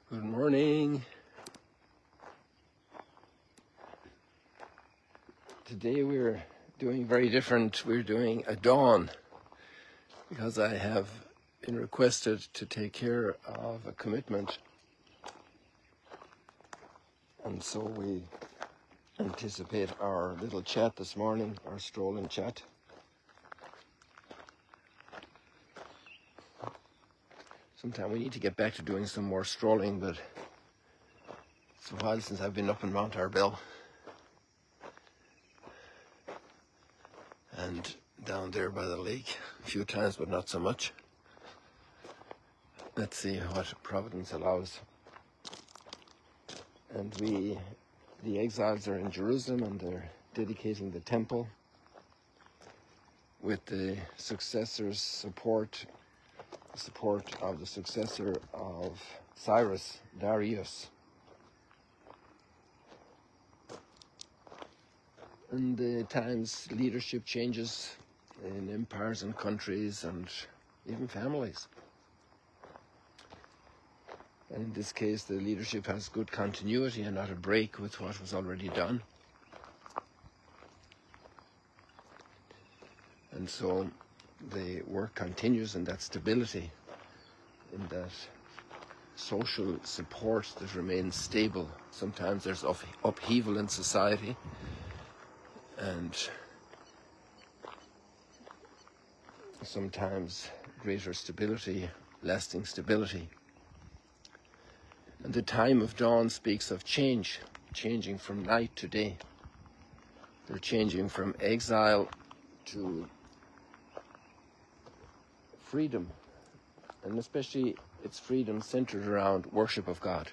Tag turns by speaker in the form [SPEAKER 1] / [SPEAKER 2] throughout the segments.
[SPEAKER 1] Good morning. Today we're doing very different. We're doing a dawn because I have been requested to take care of a commitment. And so we anticipate our little chat this morning, our stroll and chat. Sometime we need to get back to doing some more strolling, but it's a while since I've been up in Mount Arbel and down there by the lake a few times, but not so much. Let's see what Providence allows. And the exiles are in Jerusalem and they're dedicating the temple with the successor's support of the successor of Cyrus, Darius. And the times leadership changes in empires and countries and even families. And in this case, the leadership has good continuity and not a break with what was already done. And so the work continues in that stability, in that social support that remains stable. Sometimes there's upheaval in society, and sometimes greater stability, lasting stability. And the time of dawn speaks of change, changing from night to day. They're changing from exile to freedom, and especially its freedom centered around worship of God,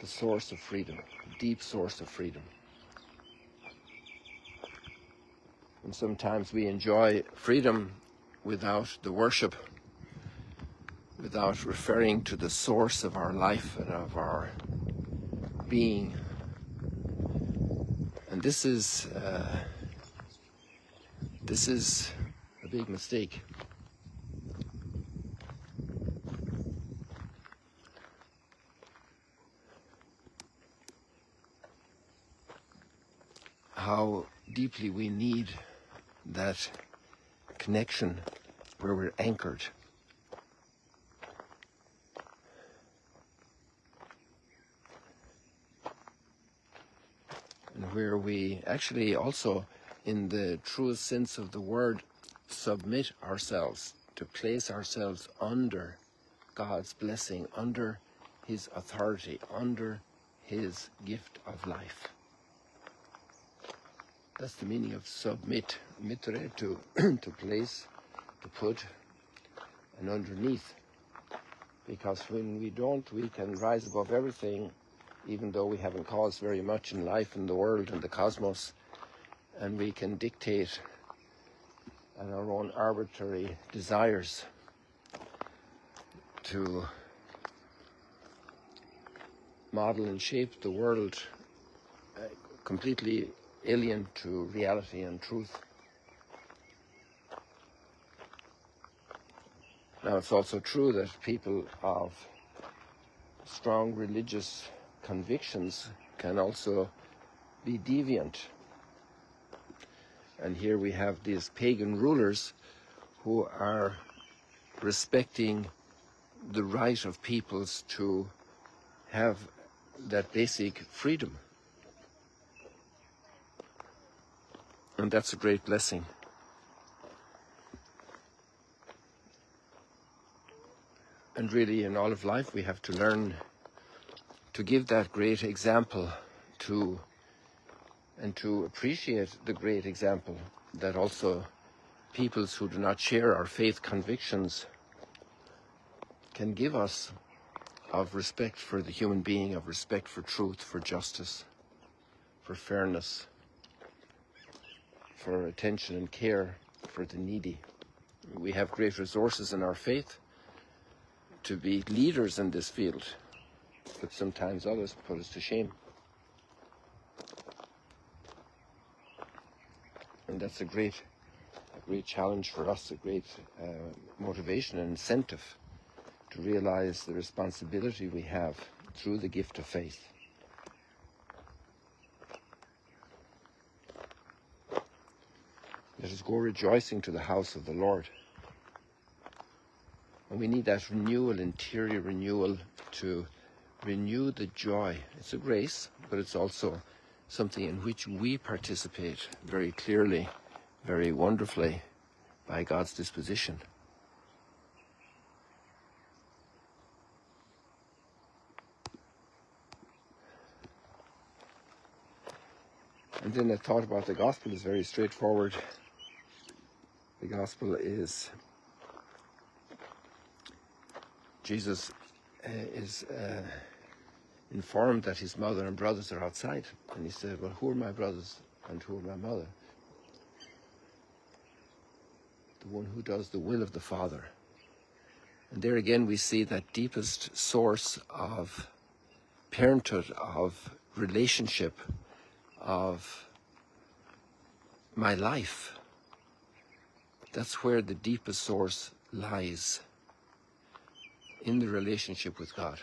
[SPEAKER 1] the source of freedom, the deep source of freedom. And sometimes we enjoy freedom without the worship, without referring to the source of our life and of our being. And this is a big mistake. How deeply we need that connection where we're anchored. And where we actually also, in the truest sense of the word, submit ourselves, to place ourselves under God's blessing, under His authority, under His gift of life. That's the meaning of submit, mittere, to place, to put, and underneath. Because when we don't, we can rise above everything, even though we haven't caused very much in life, in the world, and the cosmos, and we can dictate and our own arbitrary desires to model and shape the world completely alien to reality and truth. Now, it's also true that people of strong religious convictions can also be deviant. And here we have these pagan rulers who are respecting the right of peoples to have that basic freedom. And that's a great blessing. And really, in all of life, we have to learn to give that great example and to appreciate the great example that also peoples who do not share our faith convictions can give us, of respect for the human being, of respect for truth, for justice, for fairness, for attention and care for the needy. We have great resources in our faith to be leaders in this field, but sometimes others put us to shame. And that's a great challenge for us, a great motivation and incentive to realize the responsibility we have through the gift of faith. Let us go rejoicing to the house of the Lord. And we need that renewal, interior renewal, to renew the joy. It's a grace, but it's also something in which we participate very clearly, very wonderfully, by God's disposition. And then the thought about the gospel is very straightforward. The gospel is Jesus is informed that his mother and brothers are outside. And he said, well, who are my brothers and who are my mother? The one who does the will of the Father. And there again we see that deepest source of parenthood, of relationship, of my life. That's where the deepest source lies, in the relationship with God.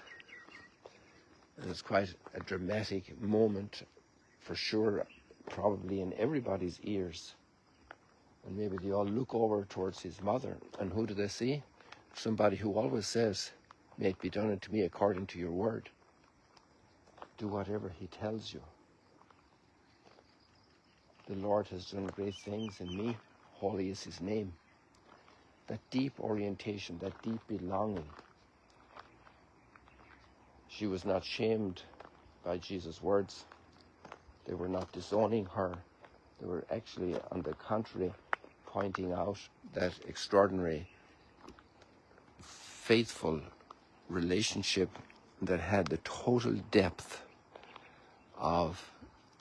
[SPEAKER 1] And it's quite a dramatic moment, for sure, probably in everybody's ears. And maybe they all look over towards his mother, and who do they see? Somebody who always says, may it be done unto me according to your word. Do whatever he tells you. The Lord has done great things in me. Holy is his name. That deep orientation, that deep belonging. She was not shamed by Jesus' words. They were not disowning her. They were actually, on the contrary, pointing out that extraordinary, faithful relationship that had the total depth of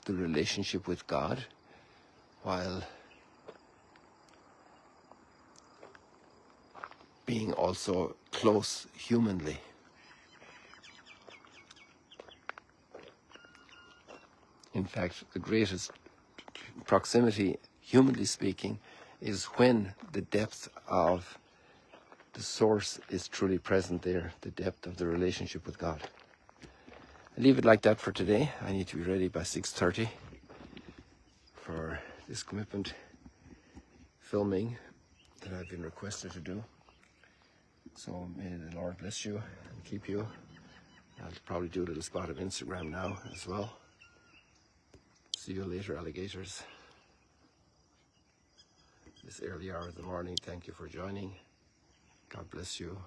[SPEAKER 1] the relationship with God, while being also close humanly. In fact, the greatest proximity, humanly speaking, is when the depth of the source is truly present there, the depth of the relationship with God. I leave it like that for today. I need to be ready by 6:30 for this commitment filming that I've been requested to do. So may the Lord bless you and keep you. I'll probably do a little spot of Instagram now as well. See you later, alligators. This early hour of the morning, thank you for joining. God bless you.